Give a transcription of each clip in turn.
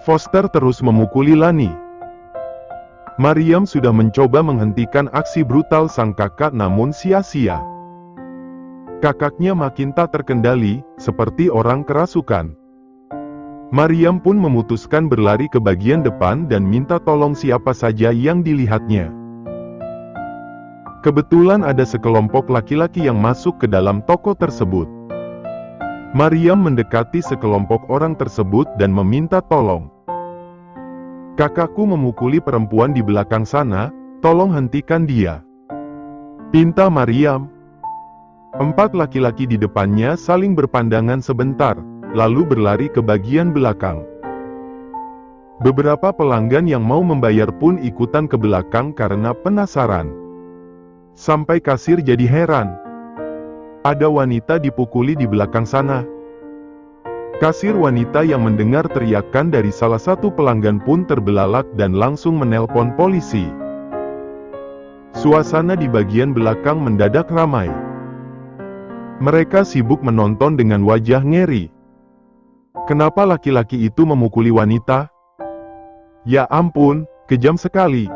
Foster terus memukuli Lani. Mariam sudah mencoba menghentikan aksi brutal sang kakak namun sia-sia. Kakaknya makin tak terkendali, seperti orang kerasukan. Mariam pun memutuskan berlari ke bagian depan dan minta tolong siapa saja yang dilihatnya. Kebetulan ada sekelompok laki-laki yang masuk ke dalam toko tersebut. Mariam mendekati sekelompok orang tersebut dan meminta tolong. "Kakakku memukuli perempuan di belakang sana, tolong hentikan dia," pinta Mariam. 4 laki-laki di depannya saling berpandangan sebentar, lalu berlari ke bagian belakang. Beberapa pelanggan yang mau membayar pun ikutan ke belakang karena penasaran. Sampai kasir jadi heran. Ada wanita dipukuli di belakang sana. Kasir wanita yang mendengar teriakan dari salah satu pelanggan pun terbelalak dan langsung menelpon polisi. Suasana di bagian belakang mendadak ramai. Mereka sibuk menonton dengan wajah ngeri. Kenapa laki-laki itu memukuli wanita? Ya ampun, kejam sekali.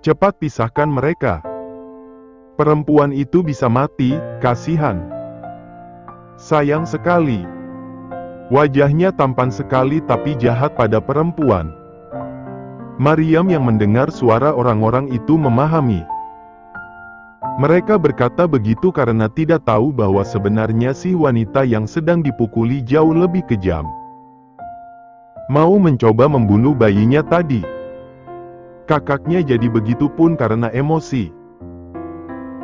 Cepat pisahkan mereka. Perempuan itu bisa mati, kasihan. Sayang sekali. Wajahnya tampan sekali tapi jahat pada perempuan. Mariam yang mendengar suara orang-orang itu memahami. Mereka berkata begitu karena tidak tahu bahwa sebenarnya si wanita yang sedang dipukuli jauh lebih kejam. Mau mencoba membunuh bayinya tadi. Kakaknya jadi begitu pun karena emosi.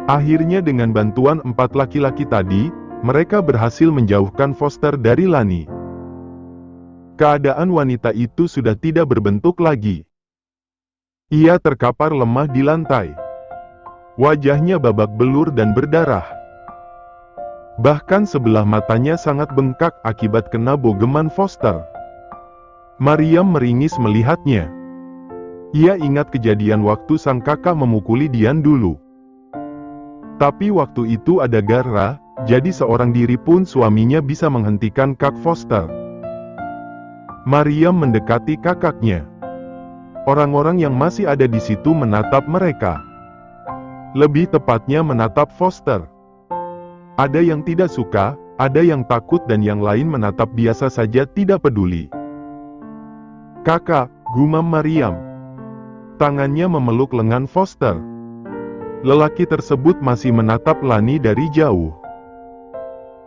Akhirnya dengan bantuan 4 laki-laki tadi, mereka berhasil menjauhkan Foster dari Lani. Keadaan wanita itu sudah tidak berbentuk lagi. Ia terkapar lemah di lantai. Wajahnya babak belur dan berdarah. Bahkan sebelah matanya sangat bengkak akibat kena bogeman Foster. Mariam meringis melihatnya. Ia ingat kejadian waktu sang kakak memukuli Dian dulu. Tapi waktu itu ada Gara, jadi seorang diri pun suaminya bisa menghentikan Kak Foster. Mariam mendekati kakaknya. Orang-orang yang masih ada di situ menatap mereka. Lebih tepatnya menatap Foster. Ada yang tidak suka, ada yang takut dan yang lain menatap biasa saja tidak peduli. "Kakak," gumam Mariam. Tangannya memeluk lengan Foster. Lelaki tersebut masih menatap Lani dari jauh.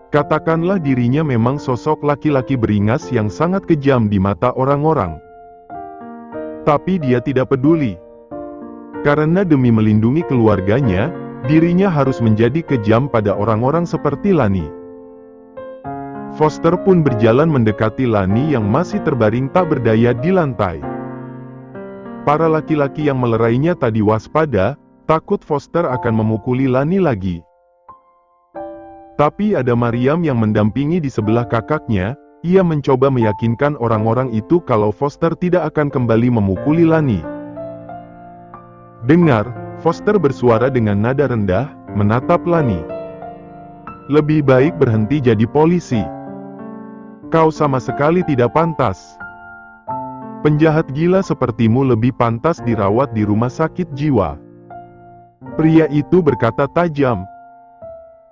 Katakanlah dirinya memang sosok laki-laki beringas yang sangat kejam di mata orang-orang. Tapi dia tidak peduli. Karena demi melindungi keluarganya, dirinya harus menjadi kejam pada orang-orang seperti Lani. Foster pun berjalan mendekati Lani yang masih terbaring tak berdaya di lantai. Para laki-laki yang melerainya tadi waspada, takut Foster akan memukuli Lani lagi. Tapi ada Mariam yang mendampingi di sebelah kakaknya. Ia mencoba meyakinkan orang-orang itu kalau Foster tidak akan kembali memukuli Lani. "Dengar," Foster bersuara dengan nada rendah, menatap Lani. "Lebih baik berhenti jadi polisi. Kau sama sekali tidak pantas. Penjahat gila sepertimu lebih pantas dirawat di rumah sakit jiwa." Pria itu berkata tajam.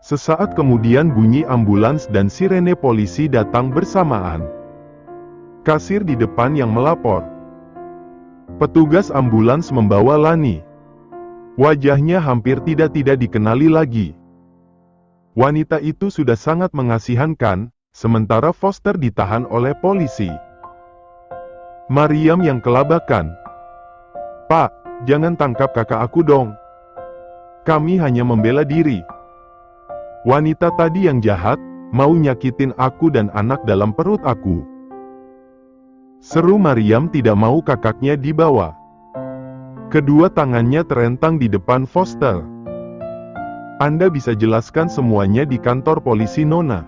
Sesaat kemudian bunyi ambulans dan sirene polisi datang bersamaan. Kasir di depan yang melapor. Petugas ambulans membawa Lani. Wajahnya hampir tidak dikenali lagi. Wanita itu sudah sangat mengasihkan, sementara Foster ditahan oleh polisi. Mariam yang kelabakan. "Pak, jangan tangkap kakak aku dong. Kami hanya membela diri. Wanita tadi yang jahat, mau nyakitin aku dan anak dalam perut aku," seru Mariam tidak mau kakaknya dibawa. Kedua tangannya terentang di depan Foster. "Anda bisa jelaskan semuanya di kantor polisi Nona.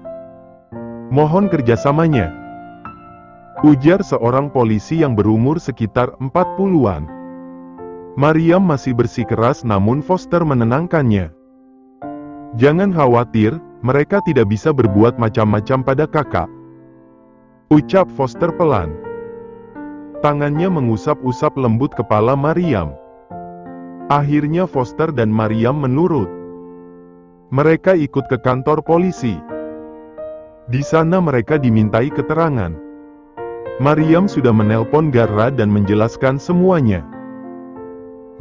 Mohon kerjasamanya," ujar seorang polisi yang berumur sekitar 40-an. Mariam masih bersikeras namun Foster menenangkannya. "Jangan khawatir, mereka tidak bisa berbuat macam-macam pada kakak," ucap Foster pelan. Tangannya mengusap-usap lembut kepala Maryam. Akhirnya Foster dan Maryam menurut. Mereka ikut ke kantor polisi. Di sana mereka dimintai keterangan. Maryam sudah menelpon Garra dan menjelaskan semuanya.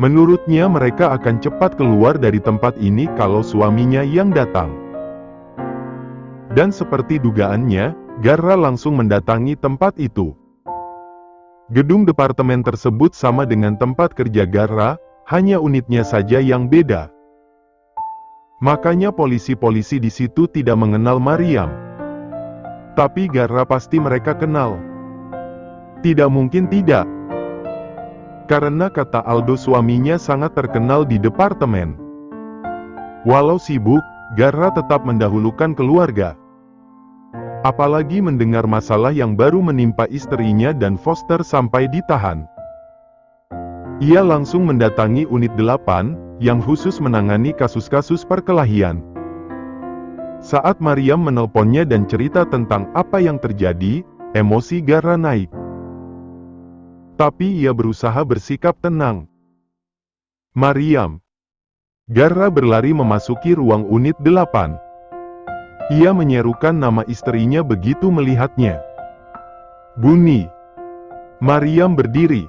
Menurutnya mereka akan cepat keluar dari tempat ini kalau suaminya yang datang. Dan seperti dugaannya, Garra langsung mendatangi tempat itu. Gedung departemen tersebut sama dengan tempat kerja Garra, hanya unitnya saja yang beda. Makanya polisi-polisi di situ tidak mengenal Maryam. Tapi Garra pasti mereka kenal. Tidak mungkin tidak. Karena kata Aldo suaminya sangat terkenal di departemen. Walau sibuk, Garra tetap mendahulukan keluarga. Apalagi mendengar masalah yang baru menimpa istrinya dan Foster sampai ditahan. Ia langsung mendatangi unit 8, yang khusus menangani kasus-kasus perkelahian. Saat Maryam menelponnya dan cerita tentang apa yang terjadi, emosi Garra naik. Tapi ia berusaha bersikap tenang. Maryam. Garra berlari memasuki ruang unit 8. Ia menyerukan nama istrinya begitu melihatnya. Buni. Maryam berdiri.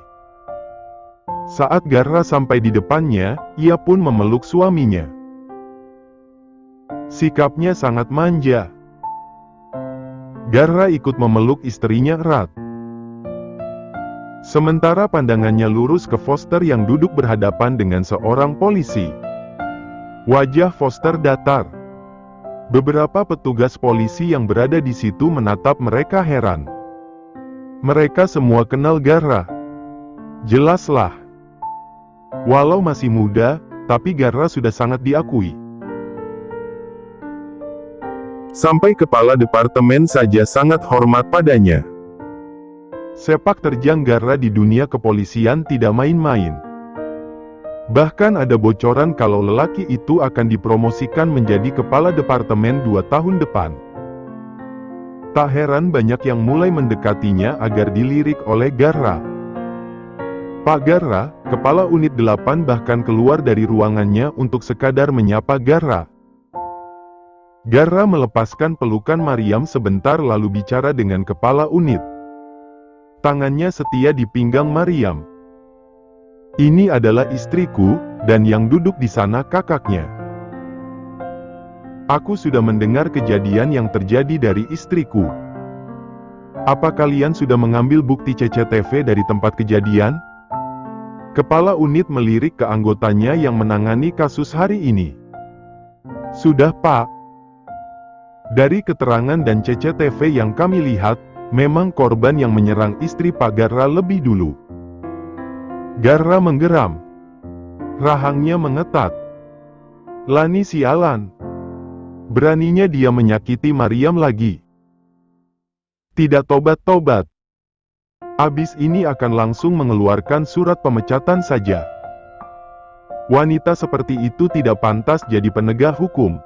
Saat Garra sampai di depannya, ia pun memeluk suaminya. Sikapnya sangat manja. Garra ikut memeluk istrinya erat. Sementara pandangannya lurus ke Foster yang duduk berhadapan dengan seorang polisi. Wajah Foster datar. Beberapa petugas polisi yang berada di situ menatap mereka heran. Mereka semua kenal Garra. Jelaslah. Walau masih muda, tapi Garra sudah sangat diakui. Sampai kepala departemen saja sangat hormat padanya. Sepak terjang Garra di dunia kepolisian tidak main-main. Bahkan ada bocoran kalau lelaki itu akan dipromosikan menjadi kepala departemen 2 tahun depan. Tak heran banyak yang mulai mendekatinya agar dilirik oleh Garra. Pak Garra, kepala unit 8 bahkan keluar dari ruangannya untuk sekadar menyapa Garra. Garra melepaskan pelukan Maryam sebentar lalu bicara dengan kepala unit. Tangannya setia di pinggang Maryam. Ini adalah istriku, dan yang duduk di sana kakaknya. Aku sudah mendengar kejadian yang terjadi dari istriku. Apa kalian sudah mengambil bukti CCTV dari tempat kejadian? Kepala unit melirik ke anggotanya yang menangani kasus hari ini. Sudah, Pak. Dari keterangan dan CCTV yang kami lihat, memang korban yang menyerang istri Pak Garra lebih dulu. Garra menggeram. Rahangnya mengetat. Lani sialan. Beraninya dia menyakiti Maryam lagi. Tidak tobat-tobat. Abis ini akan langsung mengeluarkan surat pemecatan saja. Wanita seperti itu tidak pantas jadi penegak hukum.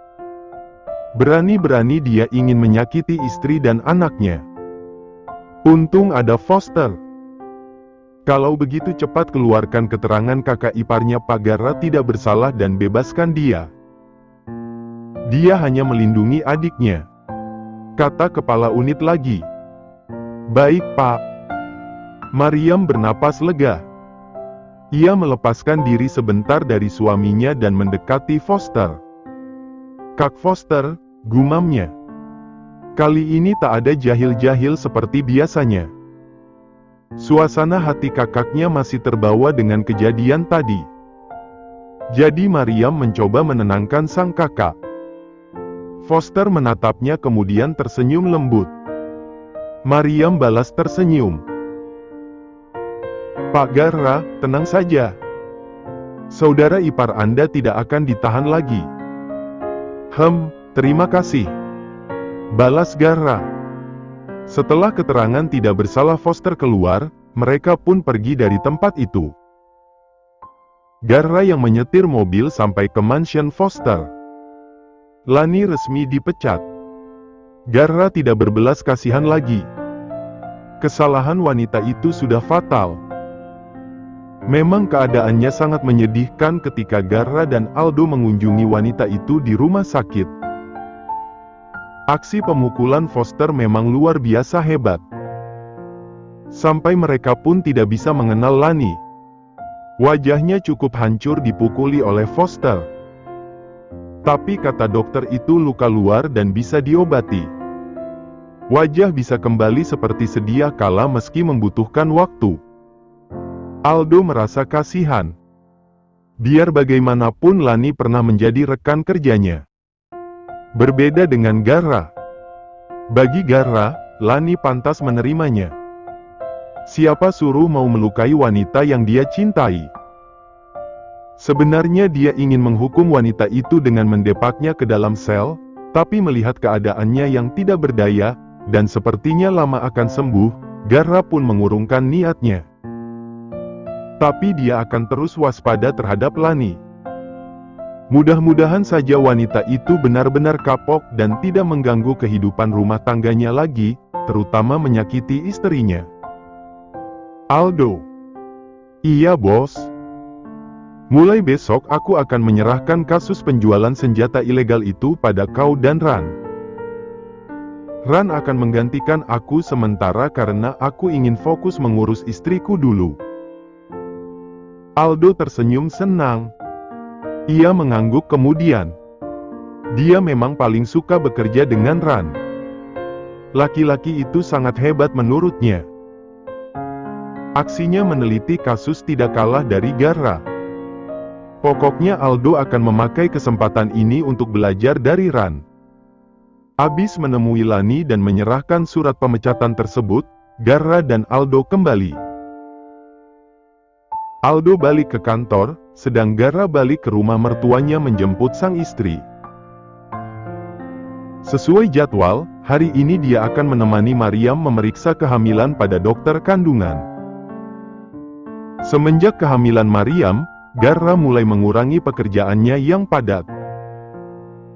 Berani-berani dia ingin menyakiti istri dan anaknya. Untung ada Foster. Kalau begitu cepat keluarkan keterangan kakak iparnya Pak Garra tidak bersalah dan bebaskan dia. Dia hanya melindungi adiknya. Kata kepala unit lagi. Baik, Pak. Maryam bernapas lega. Ia melepaskan diri sebentar dari suaminya dan mendekati Foster. Kak Foster, gumamnya. Kali ini tak ada jahil-jahil seperti biasanya. Suasana hati kakaknya masih terbawa dengan kejadian tadi. Jadi Maryam mencoba menenangkan sang kakak. Foster menatapnya kemudian tersenyum lembut. Maryam balas tersenyum. Pak Garra, tenang saja. Saudara ipar Anda tidak akan ditahan lagi. Terima kasih. Balas Garra. Setelah keterangan tidak bersalah Foster keluar, mereka pun pergi dari tempat itu. Garra yang menyetir mobil sampai ke mansion Foster. Lani resmi dipecat. Garra tidak berbelas kasihan lagi. Kesalahan wanita itu sudah fatal. Memang keadaannya sangat menyedihkan ketika Garra dan Aldo mengunjungi wanita itu di rumah sakit. Aksi pemukulan Foster memang luar biasa hebat. Sampai mereka pun tidak bisa mengenal Lani. Wajahnya cukup hancur dipukuli oleh Foster. Tapi kata dokter itu luka luar dan bisa diobati. Wajah bisa kembali seperti sedia kala meski membutuhkan waktu. Aldo merasa kasihan. Biar bagaimanapun Lani pernah menjadi rekan kerjanya. Berbeda dengan Garra. Bagi Garra, Lani pantas menerimanya. Siapa suruh mau melukai wanita yang dia cintai? Sebenarnya dia ingin menghukum wanita itu dengan mendepaknya ke dalam sel, tapi melihat keadaannya yang tidak berdaya, dan sepertinya lama akan sembuh, Garra pun mengurungkan niatnya. Tapi dia akan terus waspada terhadap Lani. Mudah-mudahan saja wanita itu benar-benar kapok dan tidak mengganggu kehidupan rumah tangganya lagi, terutama menyakiti istrinya. Aldo. Iya bos. Mulai besok aku akan menyerahkan kasus penjualan senjata ilegal itu pada kau dan Ran. Ran akan menggantikan aku sementara karena aku ingin fokus mengurus istriku dulu. Aldo tersenyum senang. Ia mengangguk kemudian. Dia memang paling suka bekerja dengan Ran. Laki-laki itu sangat hebat menurutnya. Aksinya meneliti kasus tidak kalah dari Garra. Pokoknya Aldo akan memakai kesempatan ini untuk belajar dari Ran. Habis menemui Lani dan menyerahkan surat pemecatan tersebut, Garra dan Aldo kembali. Aldo balik ke kantor, sedang Garra balik ke rumah mertuanya menjemput sang istri. Sesuai jadwal, hari ini dia akan menemani Mariam memeriksa kehamilan pada dokter kandungan. Semenjak kehamilan Mariam, Garra mulai mengurangi pekerjaannya yang padat.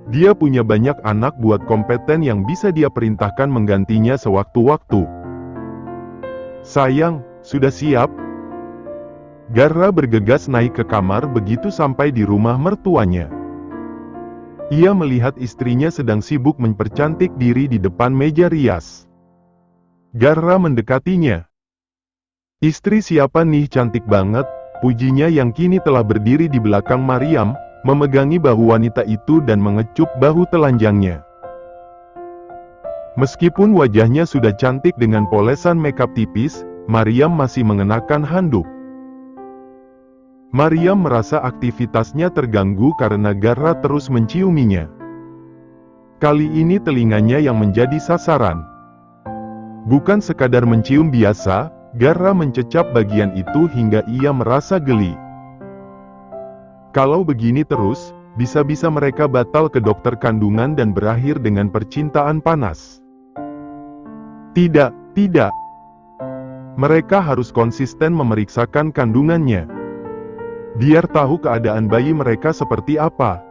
Dia punya banyak anak buat kompeten yang bisa dia perintahkan menggantinya sewaktu-waktu. Sayang, sudah siap? Garra bergegas naik ke kamar begitu sampai di rumah mertuanya. Ia melihat istrinya sedang sibuk mempercantik diri di depan meja rias. Garra mendekatinya. Istri siapa nih cantik banget, pujinya yang kini telah berdiri di belakang Mariam, memegangi bahu wanita itu dan mengecup bahu telanjangnya. Meskipun wajahnya sudah cantik dengan polesan makeup tipis, Mariam masih mengenakan handuk. Mariam merasa aktivitasnya terganggu karena Garra terus menciuminya. Kali ini telinganya yang menjadi sasaran. Bukan sekadar mencium biasa, Garra mencecap bagian itu hingga ia merasa geli. Kalau begini terus, bisa-bisa mereka batal ke dokter kandungan dan berakhir dengan percintaan panas. Tidak, tidak. Mereka harus konsisten memeriksakan kandungannya. Biar tahu keadaan bayi mereka seperti apa.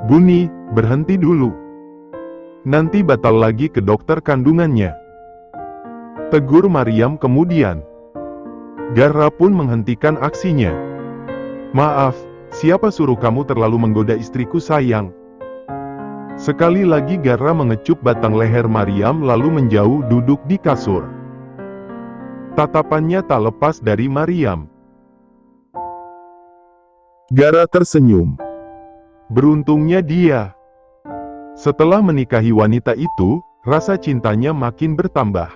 Buni, berhenti dulu. Nanti batal lagi ke dokter kandungannya. Tegur Mariam kemudian. Garra pun menghentikan aksinya. Maaf, siapa suruh kamu terlalu menggoda istriku sayang? Sekali lagi Garra mengecup batang leher Mariam lalu menjauh duduk di kasur. Tatapannya tak lepas dari Mariam. Garra tersenyum. Beruntungnya dia. Setelah menikahi wanita itu, rasa cintanya makin bertambah.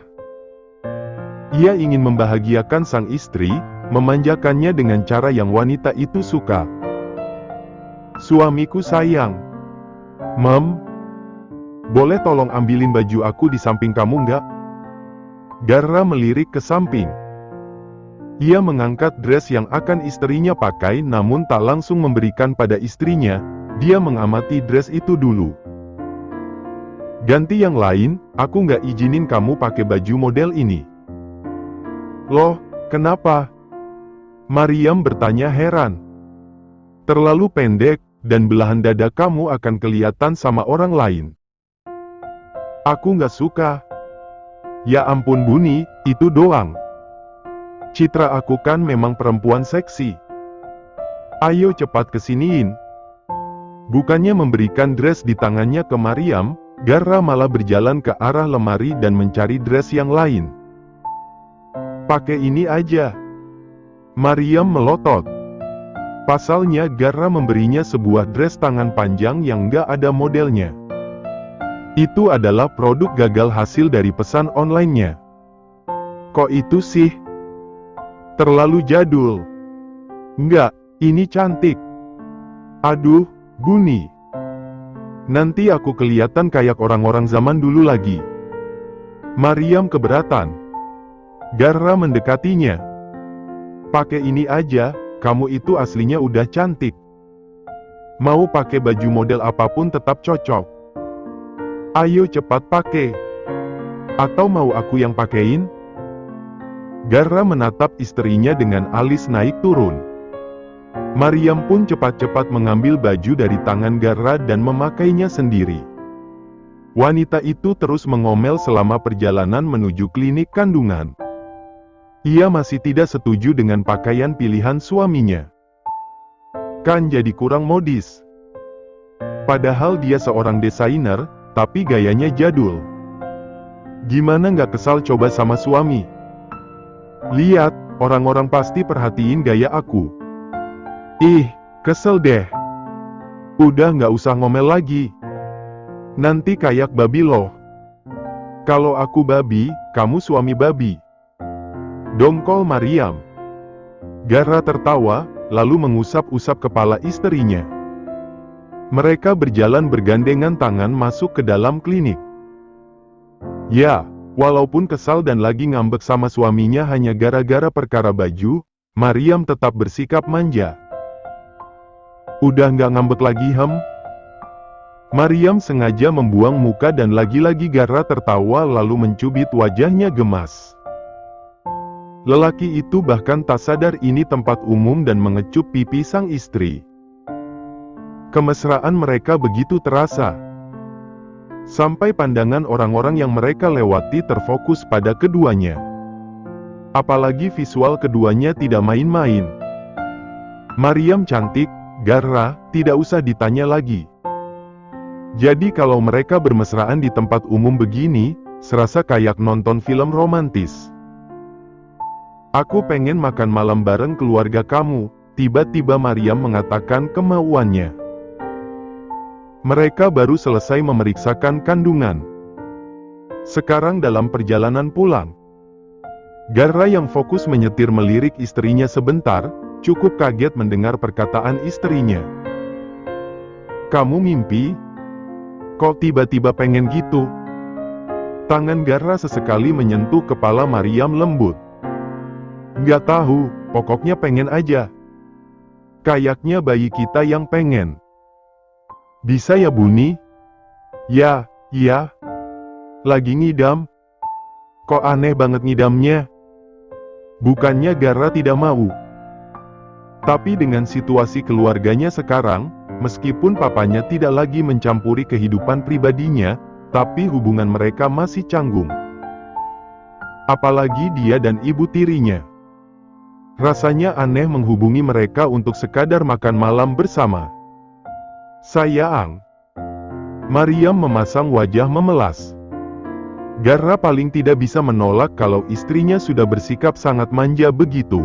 Ia ingin membahagiakan sang istri, memanjakannya dengan cara yang wanita itu suka. Suamiku sayang. Mem, boleh tolong ambilin baju aku di samping kamu nggak? Garra melirik ke samping. Ia mengangkat dress yang akan istrinya pakai namun tak langsung memberikan pada istrinya, dia mengamati dress itu dulu. Ganti yang lain, aku nggak izinin kamu pakai baju model ini. Loh, kenapa? Mariam bertanya heran. Terlalu pendek, dan belahan dada kamu akan kelihatan sama orang lain. Aku nggak suka. Ya ampun Buni, itu doang. Citra aku kan memang perempuan seksi. Ayo cepat kesiniin. Bukannya memberikan dress di tangannya ke Mariam, Garra malah berjalan ke arah lemari dan mencari dress yang lain. Pakai ini aja. Mariam melotot. Pasalnya Garra memberinya sebuah dress tangan panjang yang gak ada modelnya. Itu adalah produk gagal hasil dari pesan online-nya. Kok itu sih? Terlalu jadul. Enggak, ini cantik. Aduh, Buni. Nanti aku kelihatan kayak orang-orang zaman dulu lagi. Mariam keberatan. Garra mendekatinya. Pakai ini aja, kamu itu aslinya udah cantik. Mau pakai baju model apapun tetap cocok. Ayo cepat pakai. Atau mau aku yang pakein? Garra menatap istrinya dengan alis naik turun. Mariam pun cepat-cepat mengambil baju dari tangan Garra dan memakainya sendiri. Wanita itu terus mengomel selama perjalanan menuju klinik kandungan. Ia masih tidak setuju dengan pakaian pilihan suaminya. Kan jadi kurang modis. Padahal dia seorang desainer, tapi gayanya jadul. Gimana nggak kesal coba sama suami? Lihat, orang-orang pasti perhatiin gaya aku. Ih, kesel deh. Udah nggak usah ngomel lagi. Nanti kayak babi loh. Kalau aku babi, kamu suami babi. Dongkol Mariam. Garra tertawa, lalu mengusap-usap kepala istrinya. Mereka berjalan bergandengan tangan masuk ke dalam klinik. Ya, walaupun kesal dan lagi ngambek sama suaminya hanya gara-gara perkara baju, Mariam tetap bersikap manja. Udah nggak ngambek lagi Mariam sengaja membuang muka dan lagi-lagi Garra tertawa lalu mencubit wajahnya gemas. Lelaki itu bahkan tak sadar ini tempat umum dan mengecup pipi sang istri. Kemesraan mereka begitu terasa. Sampai pandangan orang-orang yang mereka lewati terfokus pada keduanya. Apalagi visual keduanya tidak main-main. Mariam cantik, Garra, tidak usah ditanya lagi. Jadi kalau mereka bermesraan di tempat umum begini, serasa kayak nonton film romantis. Aku pengen makan malam bareng keluarga kamu, tiba-tiba Mariam mengatakan kemauannya. Mereka baru selesai memeriksakan kandungan. Sekarang dalam perjalanan pulang. Garra yang fokus menyetir melirik istrinya sebentar, cukup kaget mendengar perkataan istrinya. Kamu mimpi? Kok tiba-tiba pengen gitu? Tangan Garra sesekali menyentuh kepala Mariam lembut. Nggak tahu, pokoknya pengen aja. Kayaknya bayi kita yang pengen. Bisa ya Buni? Ya, iya. Lagi ngidam. Kok aneh banget ngidamnya? Bukannya Garra tidak mau. Tapi dengan situasi keluarganya sekarang, meskipun papanya tidak lagi mencampuri kehidupan pribadinya, tapi hubungan mereka masih canggung. Apalagi dia dan ibu tirinya. Rasanya aneh menghubungi mereka untuk sekadar makan malam bersama. Sayang. Mariam memasang wajah memelas. Garra paling tidak bisa menolak kalau istrinya sudah bersikap sangat manja begitu.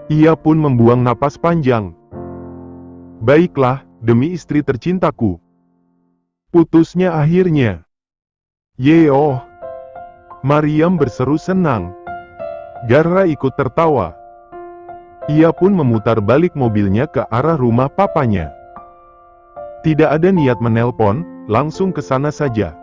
Ia pun membuang napas panjang. Baiklah, demi istri tercintaku. Putusnya akhirnya. Yeoh. Mariam berseru senang. Garra ikut tertawa. Ia pun memutar balik mobilnya ke arah rumah papanya. Tidak ada niat menelpon, langsung ke sana saja.